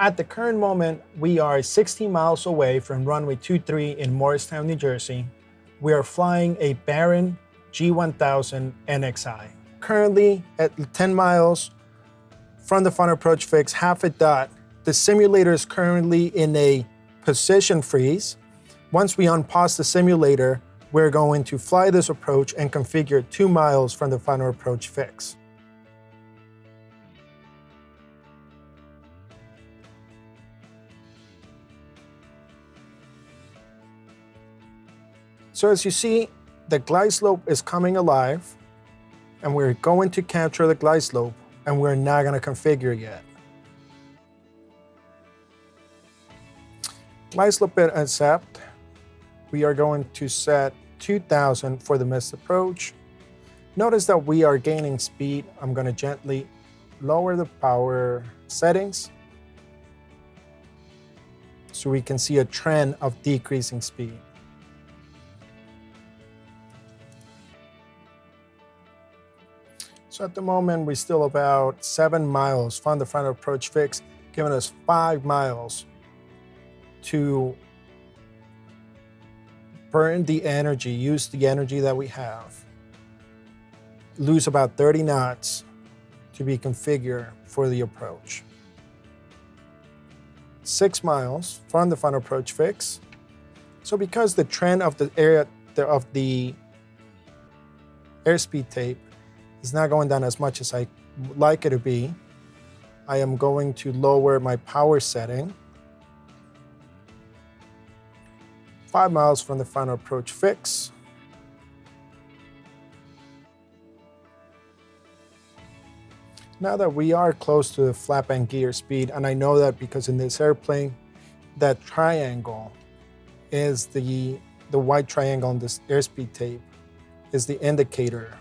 At the current moment, we are 16 miles away from runway 23 in Morristown, New Jersey. We are flying a Baron G1000 NXI. Currently at 10 miles from the final approach fix, half a dot. The simulator is currently in a position freeze. Once we unpause the simulator, we're going to fly this approach and configure 2 miles from the final approach fix. So as you see, the glide slope is coming alive, and we're going to capture the glide slope, and we're not going to configure yet. Glide slope bit accept. We are going to set 2000 for the missed approach. Notice that we are gaining speed. I'm going to gently lower the power settings so we can see a trend of decreasing speed. So at the moment, we're still about 7 miles from the final approach fix, giving us 5 miles to burn the energy, use the energy that we have. Lose about 30 knots to be configured for the approach. 6 miles from the final approach fix. So because the trend of the area of the airspeed tape is not going down as much as I would like it to be, I am going to lower my power setting. 5 miles from the final approach fix. Now that we are close to the flap and gear speed, and I know that because in this airplane, that triangle is the white triangle on this airspeed tape is the indicator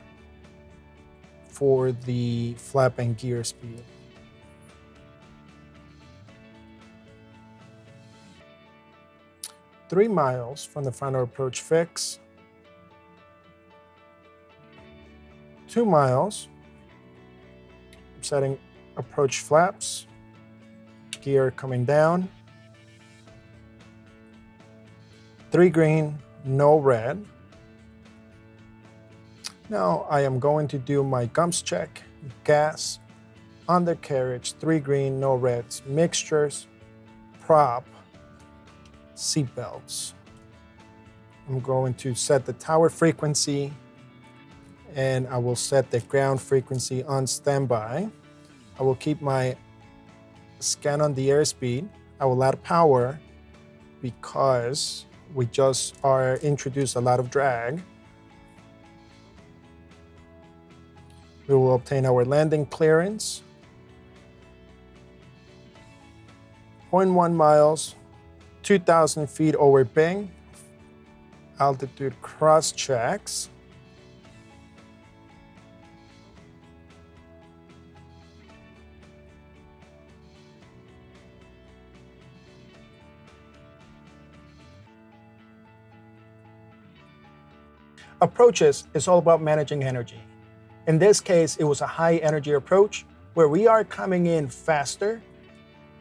for the flap and gear speed. Three miles from the final approach fix. 2 miles. I'm setting approach flaps. Gear coming down. 3 green, no red. Now I am going to do my GUMPS check. Gas, undercarriage, 3 green, no reds, mixtures, prop, seatbelts. I'm going to set the tower frequency, and I will set the ground frequency on standby. I will keep my scan on the airspeed. I will add power because we just are introduced a lot of drag. We will obtain our landing clearance. 0.1 miles, 2,000 feet over Bing. Altitude cross checks. Approaches is all about managing energy. In this case, it was a high energy approach where we are coming in faster,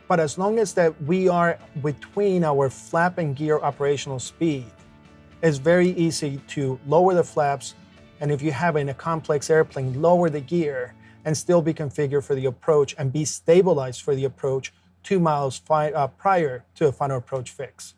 but as long as that we are between our flap and gear operational speed, it's very easy to lower the flaps, and if you have in a complex airplane, lower the gear and still be configured for the approach and be stabilized for the approach 2 miles prior to a final approach fix.